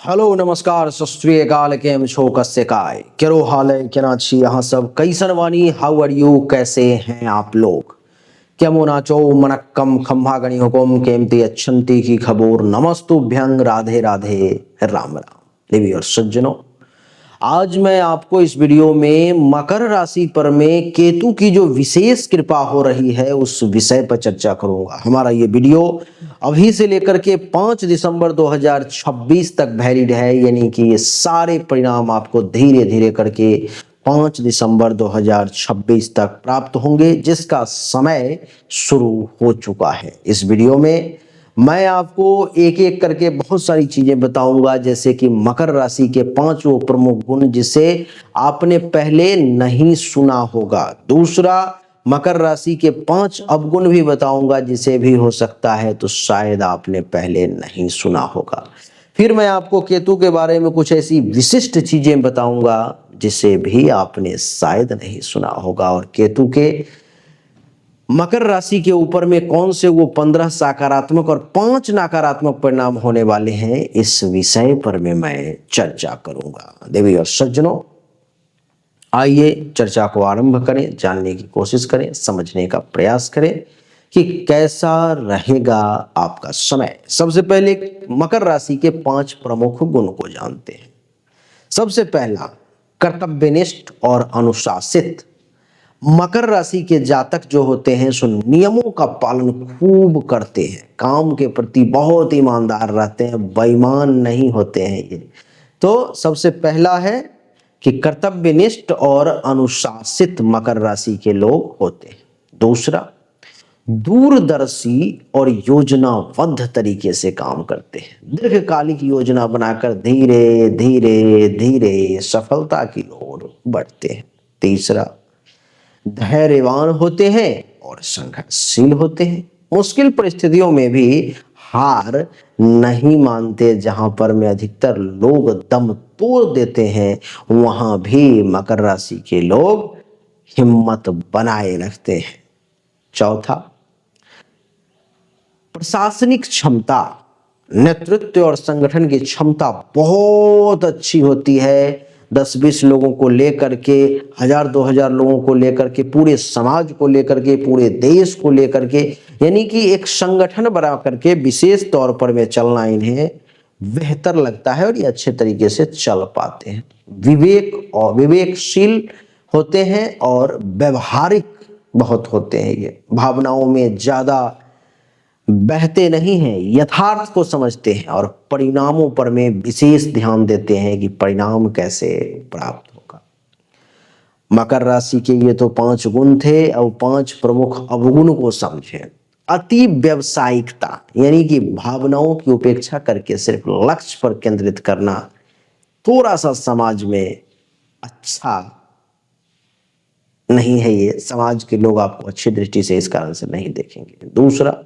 Hello नमस्कार सत श्री अकाल केम छो कस्य काय केरो हाल है केना छी यहाँ सब कैसन वानी हाउ आर यू कैसे हैं आप लोग केमो नाचो मनक्कम खम्भा गणी हुकुम केमती अच्छंती की खबूर नमस्तुभ्यंग राधे राधे राम राम देवी और सज्जनों। आज मैं आपको इस वीडियो में मकर राशि पर में केतु की जो विशेष कृपा हो रही है उस विषय पर चर्चा करूंगा। हमारा ये वीडियो अभी से लेकर के 5 दिसंबर 2026 तक वैलिड है, यानी कि ये सारे परिणाम आपको धीरे धीरे करके 5 दिसंबर 2026 तक प्राप्त होंगे, जिसका समय शुरू हो चुका है। इस वीडियो में मैं आपको एक एक करके बहुत सारी चीजें बताऊंगा, जैसे कि मकर राशि के 5 वो प्रमुख गुण जिसे आपने पहले नहीं सुना होगा। दूसरा, मकर राशि के 5 अवगुण भी बताऊंगा जिसे भी हो सकता है तो शायद आपने पहले नहीं सुना होगा। फिर मैं आपको केतु के बारे में कुछ ऐसी विशिष्ट चीजें बताऊंगा जिसे भी आपने शायद नहीं सुना होगा। और केतु के मकर राशि के ऊपर में कौन से वो 15 सकारात्मक और 5 नकारात्मक परिणाम होने वाले हैं, इस विषय पर में मैं चर्चा करूंगा। देवी और सज्जनों, आइए चर्चा को आरंभ करें, जानने की कोशिश करें, समझने का प्रयास करें कि कैसा रहेगा आपका समय। सबसे पहले मकर राशि के 5 प्रमुख गुण को जानते हैं। सबसे पहला, कर्तव्यनिष्ठ और अनुशासित। मकर राशि के जातक जो होते हैं सो नियमों का पालन खूब करते हैं, काम के प्रति बहुत ईमानदार रहते हैं, बेईमान नहीं होते हैं ये। तो सबसे पहला है कि कर्तव्यनिष्ठ और अनुशासित मकर राशि के लोग होते हैं। दूसरा, दूरदर्शी और योजनाबद्ध तरीके से काम करते हैं, दीर्घकालिक योजना बनाकर धीरे धीरे धीरे सफलता की ओर बढ़ते हैं। तीसरा, धैर्यवान होते हैं और संघर्षशील होते हैं, मुश्किल परिस्थितियों में भी हार नहीं मानते। जहां पर में अधिकतर लोग दम तोड़ देते हैं, वहां भी मकर राशि के लोग हिम्मत बनाए रखते हैं। चौथा, प्रशासनिक क्षमता, नेतृत्व और संगठन की क्षमता बहुत अच्छी होती है। 10-20 लोगों को लेकर के, 1000-2000 लोगों को लेकर के, पूरे समाज को लेकर के, पूरे देश को लेकर के, यानी कि एक संगठन बना करके विशेष तौर पर में चलना इन्हें बेहतर लगता है और ये अच्छे तरीके से चल पाते हैं। विवेक और विवेकशील होते हैं और व्यवहारिक बहुत होते हैं। ये भावनाओं में ज्यादा बहते नहीं हैं, यथार्थ को समझते हैं और परिणामों पर में विशेष ध्यान देते हैं कि परिणाम कैसे प्राप्त होगा। मकर राशि के ये तो 5 गुण थे। अब 5 प्रमुख अवगुण को समझें। अति व्यावसायिकता, यानी कि भावनाओं की उपेक्षा करके सिर्फ लक्ष्य पर केंद्रित करना थोड़ा सा समाज में अच्छा नहीं है। ये समाज के लोग आपको अच्छी दृष्टि से इस कारण से नहीं देखेंगे। दूसरा,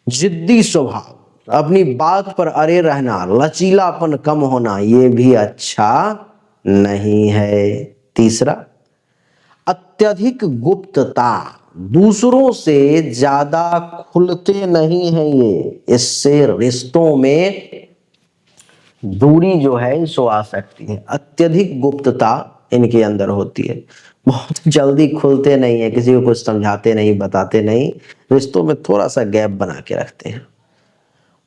जिद्दी स्वभाव, अपनी बात पर अड़े रहना, लचीलापन कम होना, ये भी अच्छा नहीं है। तीसरा, अत्यधिक गुप्तता, दूसरों से ज्यादा खुलते नहीं हैं ये, इससे रिश्तों में दूरी जो है सो आ सकती है। अत्यधिक गुप्तता इनके अंदर होती है, बहुत जल्दी खुलते नहीं है, किसी को कुछ समझाते नहीं, बताते नहीं, रिश्तों में थोड़ा सा गैप बना के रखते हैं।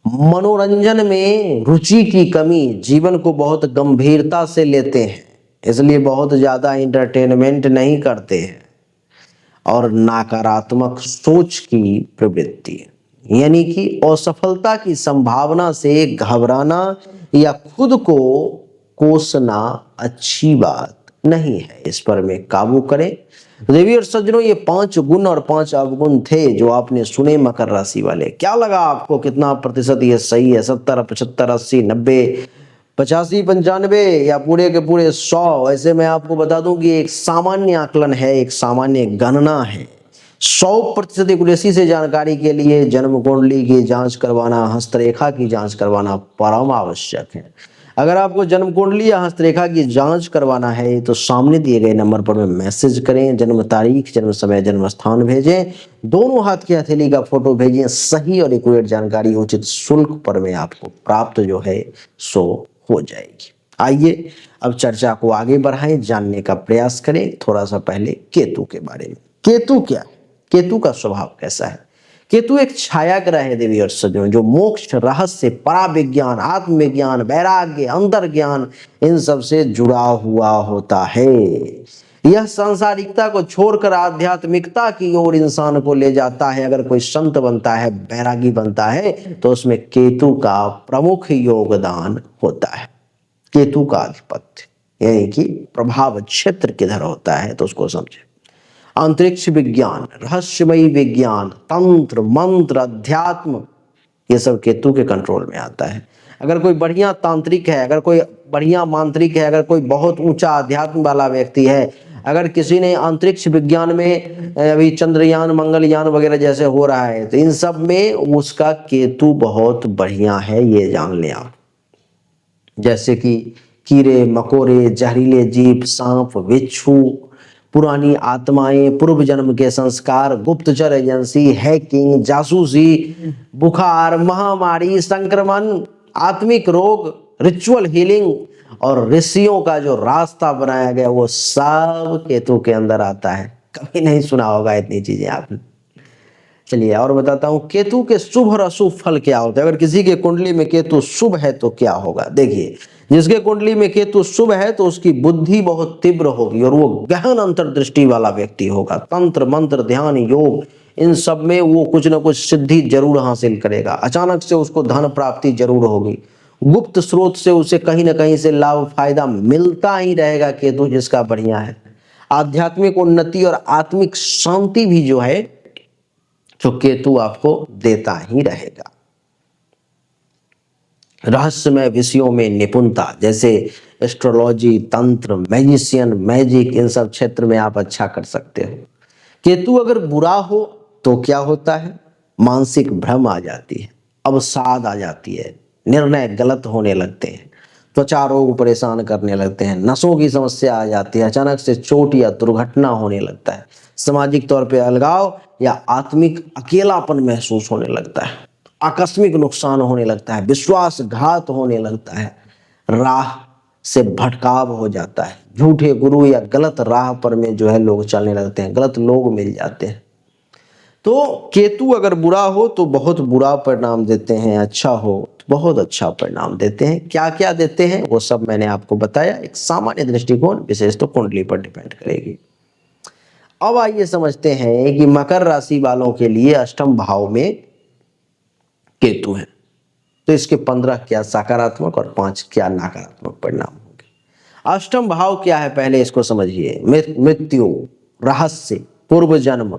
मनोरंजन में रुचि की कमी, जीवन को बहुत गंभीरता से लेते हैं, इसलिए बहुत ज्यादा एंटरटेनमेंट नहीं करते हैं। और नकारात्मक सोच की प्रवृत्ति, यानी कि असफलता की संभावना से घबराना या खुद को कोसना अच्छी बात नहीं है, इस पर में काबू करें। देवी और सज्जनों, ये 5 गुण और 5 अवगुण थे जो आपने सुने मकर राशि वाले। क्या लगा आपको, कितना प्रतिशत ये सही है? 70, 75, 80, 90, 85, 95 या पूरे के पूरे 100? ऐसे मैं आपको बता दूं कि एक सामान्य आकलन है, एक सामान्य गणना है। 100% एक्यूरेसी से जानकारी के लिए जन्म कुंडली की जांच करवाना, हस्तरेखा की जांच करवाना परम आवश्यक है। अगर आपको जन्म कुंडली या हस्तरेखा की जांच करवाना है तो सामने दिए गए नंबर पर में मैसेज करें, जन्म तारीख, जन्म समय, जन्म स्थान भेजें, दोनों हाथ की हथेली का फोटो भेजें। सही और एक्यूरेट जानकारी उचित शुल्क पर में आपको प्राप्त जो है सो हो जाएगी। आइए अब चर्चा को आगे बढ़ाएं, जानने का प्रयास करें थोड़ा सा पहले केतु के बारे में। केतु क्या है, केतु का स्वभाव कैसा है? केतु एक छाया ग्रह है देवी और सज्जनों, जो मोक्ष, रहस्य, पराविज्ञान, आत्मविज्ञान, वैराग्य, अंतर्ज्ञान इन सब से जुड़ा हुआ होता है। यह सांसारिकता को छोड़कर आध्यात्मिकता की ओर इंसान को ले जाता है। अगर कोई संत बनता है, बैरागी बनता है, तो उसमें केतु का प्रमुख योगदान होता है। केतु का आधिपत्य यानी कि प्रभाव क्षेत्र किधर होता है तो उसको समझे। अंतरिक्ष विज्ञान, रहस्यमयी विज्ञान, तंत्र मंत्र, अध्यात्म, ये सब केतु के कंट्रोल में आता है। अगर कोई बढ़िया तांत्रिक है, अगर कोई बढ़िया मांत्रिक है, अगर कोई बहुत ऊंचा अध्यात्म वाला व्यक्ति है, अगर किसी ने अंतरिक्ष विज्ञान में अभी चंद्रयान, मंगलयान वगैरह जैसे हो रहा है, तो इन सब में उसका केतु बहुत बढ़िया है, ये जान लें आप। जैसे कि कीड़े मकोड़े, जहरीले जीव, सांप, बिच्छू, पुरानी आत्माएं, पूर्व जन्म के संस्कार, गुप्तचर एजेंसी, हैकिंग, जासूसी, बुखार, महामारी, संक्रमण, आत्मिक रोग, रिचुअल हीलिंग और ऋषियों का जो रास्ता बनाया गया वो सब केतु के अंदर आता है। कभी नहीं सुना होगा इतनी चीजें आपने। चलिए और बताता हूं केतु के शुभ और अशुभ फल क्या होते हैं। अगर किसी के कुंडली में केतु शुभ है तो क्या होगा, देखिए जिसके कुंडली में केतु शुभ है तो उसकी बुद्धि बहुत तीव्र होगी और वो गहन अंतर्दृष्टि वाला व्यक्ति होगा। तंत्र मंत्र, ध्यान, योग इन सब में वो कुछ ना कुछ सिद्धि जरूर हासिल करेगा। अचानक से उसको धन प्राप्ति जरूर होगी। गुप्त स्रोत से उसे कहीं ना कहीं से लाभ फायदा मिलता ही रहेगा। केतु जिसका बढ़िया है, आध्यात्मिक उन्नति और आत्मिक शांति भी जो है जो केतु आपको देता ही रहेगा। रहस्यमय विषयों में निपुणता, जैसे एस्ट्रोलॉजी, तंत्र, मैजिशियन, मैजिक, इन सब क्षेत्र में आप अच्छा कर सकते हो। केतु अगर बुरा हो तो क्या होता है, मानसिक भ्रम आ जाती है, अवसाद आ जाती है, निर्णय गलत होने लगते हैं, त्वचा रोग परेशान करने लगते हैं, नसों की समस्या आ जाती है, अचानक से चोट या दुर्घटना होने लगता है, सामाजिक तौर पे अलगाव या आत्मिक अकेलापन महसूस होने लगता है, आकस्मिक नुकसान होने लगता है, विश्वासघात होने लगता है, राह से भटकाव हो जाता है, झूठे गुरु या गलत राह पर में जो है लोग चलने लगते हैं, गलत लोग मिल जाते हैं। तो केतु अगर बुरा हो तो बहुत बुरा परिणाम देते हैं, अच्छा हो तो बहुत अच्छा परिणाम देते हैं। क्या क्या देते हैं वो सब मैंने आपको बताया। एक सामान्य दृष्टिकोण, विशेष तो कुंडली पर डिपेंड करेगी। अब आइए समझते हैं कि मकर राशि वालों के लिए अष्टम भाव में केतु है तो इसके 15 क्या सकारात्मक और 5 क्या नकारात्मक परिणाम होंगे। अष्टम भाव क्या है पहले इसको समझिए। मृत्यु, रहस्य, पूर्व जन्म,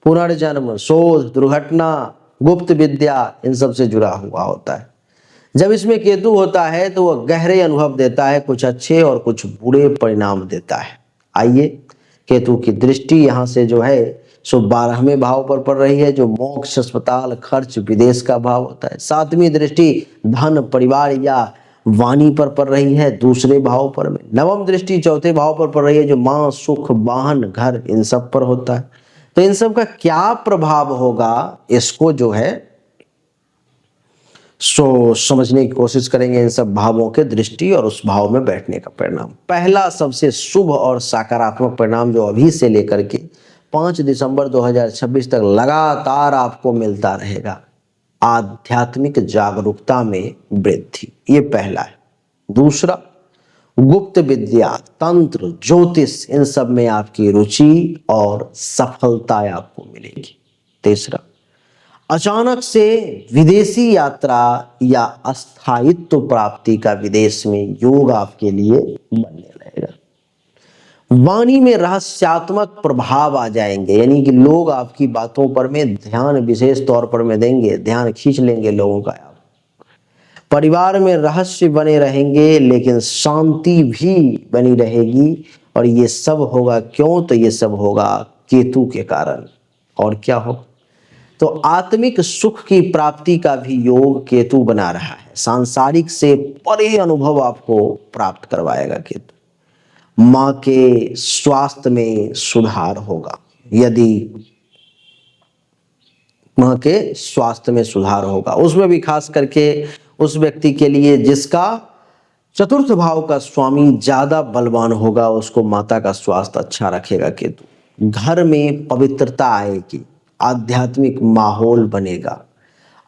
पुनर्जन्म, शोध, दुर्घटना, गुप्त विद्या, इन सब से जुड़ा हुआ होता है। जब इसमें केतु होता है तो वह गहरे अनुभव देता है, कुछ अच्छे और कुछ बुरे परिणाम देता है। आइए केतु की दृष्टि यहाँ से जो है सो 12वें भाव पर पड़ रही है, जो मोक्ष, अस्पताल, खर्च, विदेश का भाव होता है। 7वीं दृष्टि धन, परिवार या वाणी पर पड़ रही है, दूसरे भाव पर में। 9वीं दृष्टि चौथे भाव पर पड़ रही है, जो मां, सुख, वाहन, घर, इन सब पर होता है। तो इन सब का क्या प्रभाव होगा इसको जो है सो समझने की कोशिश करेंगे, इन सब भावों के दृष्टि और उस भाव में बैठने का परिणाम। पहला सबसे शुभ और सकारात्मक परिणाम जो अभी से लेकर के 5 दिसंबर 2026 तक लगातार आपको मिलता रहेगा, आध्यात्मिक जागरूकता में वृद्धि, ये पहला है। दूसरा, गुप्त विद्या, तंत्र, ज्योतिष, इन सब में आपकी रुचि और सफलता आपको मिलेगी। तीसरा, अचानक से विदेशी यात्रा या अस्थायित्व प्राप्ति का विदेश में योग आपके लिए बनने रहेगा। वाणी में रहस्यात्मक प्रभाव आ जाएंगे, यानी कि लोग आपकी बातों पर में ध्यान विशेष तौर पर में देंगे, ध्यान खींच लेंगे लोगों का। परिवार में रहस्य बने रहेंगे लेकिन शांति भी बनी रहेगी। और ये सब होगा क्यों, तो ये सब होगा केतु के कारण। और क्या हो तो आत्मिक सुख की प्राप्ति का भी योग केतु बना रहा है। सांसारिक से परे अनुभव आपको प्राप्त करवाएगा केतु। मां के स्वास्थ्य में सुधार होगा, यदि मां के स्वास्थ्य में सुधार होगा, उसमें भी खास करके उस व्यक्ति के लिए जिसका चतुर्थ भाव का स्वामी ज्यादा बलवान होगा, उसको माता का स्वास्थ्य अच्छा रखेगा केतु। घर में पवित्रता आएगी, आध्यात्मिक माहौल बनेगा।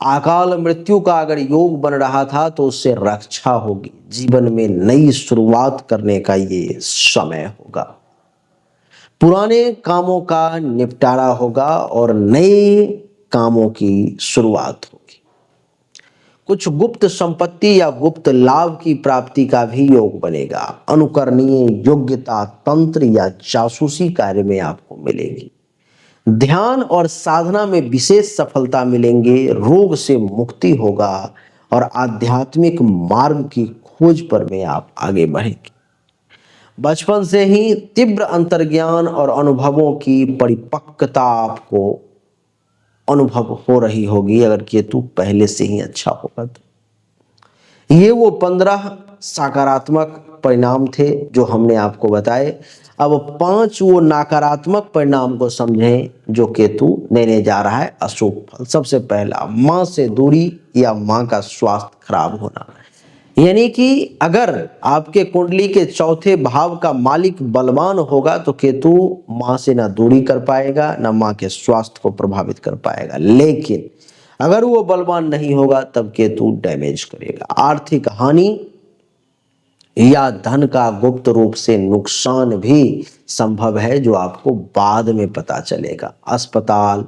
अकाल मृत्यु का अगर योग बन रहा था तो उससे रक्षा होगी। जीवन में नई शुरुआत करने का ये समय होगा। पुराने कामों का निपटारा होगा और नए कामों की शुरुआत होगी। कुछ गुप्त संपत्ति या गुप्त लाभ की प्राप्ति का भी योग बनेगा। अनुकरणीय योग्यता तंत्र या जासूसी कार्य में आपको मिलेगी। ध्यान और साधना में विशेष सफलता मिलेंगे। रोग से मुक्ति होगा और आध्यात्मिक मार्ग की खोज पर में आप आगे बढ़ेंगे। बचपन से ही तीव्र अंतर्ज्ञान और अनुभवों की परिपक्वता आपको अनुभव हो रही होगी अगर केतु पहले से ही अच्छा होगा तो। ये वो 15 सकारात्मक परिणाम थे जो हमने आपको बताए। अब 5 वो नकारात्मक परिणाम को समझें जो केतु देने जा रहा है अशुभ फल। सबसे पहला, मां से दूरी या मां का स्वास्थ्य खराब होना। यानी कि अगर आपके कुंडली के चौथे भाव का मालिक बलवान होगा तो केतु मां से ना दूरी कर पाएगा, ना मां के स्वास्थ्य को प्रभावित कर पाएगा। लेकिन अगर वो बलवान नहीं होगा तब केतु डैमेज करेगा। आर्थिक हानि या धन का गुप्त रूप से नुकसान भी संभव है जो आपको बाद में पता चलेगा। अस्पताल,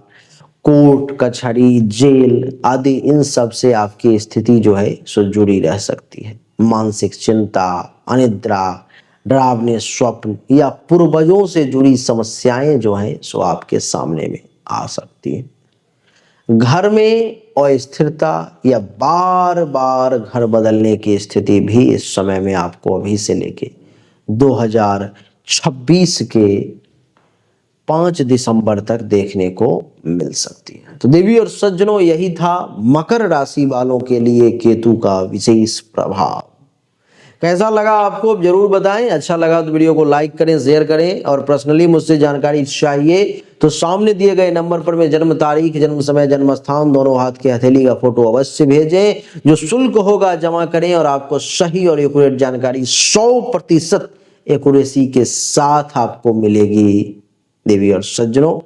कोर्ट कचहरी, जेल आदि इन सब से आपकी स्थिति जो है सो जुड़ी रह सकती है। मानसिक चिंता, अनिद्रा, डरावने स्वप्न या पूर्वजों से जुड़ी समस्याएं जो हैं सो आपके सामने में आ सकती हैं। घर में अस्थिरता या बार बार घर बदलने की स्थिति भी इस समय में आपको अभी से लेके 2026 के 5 दिसंबर तक देखने को मिल सकती है। तो देवी और सज्जनों, यही था मकर राशि वालों के लिए केतु का विशेष प्रभाव। कैसा लगा आपको जरूर बताएं। अच्छा लगा तो वीडियो को लाइक करें, शेयर करें और पर्सनली मुझसे जानकारी चाहिए तो सामने दिए गए नंबर पर मैं जन्म तारीख, जन्म समय, जन्म स्थान, दोनों हाथ की हथेली का फोटो अवश्य भेजें। जो शुल्क होगा जमा करें और आपको सही और एक्यूरेट जानकारी 100% एक्यूरेसी के साथ आपको मिलेगी। देवी और सज्जनों,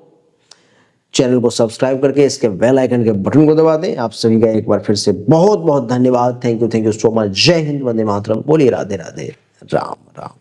चैनल को सब्सक्राइब करके इसके बेल आइकन के बटन को दबा दें। आप सभी का एक बार फिर से बहुत बहुत धन्यवाद। Thank you so much. जय हिंद, वंदे मातरम। बोलिए राधे राधे, राम राम।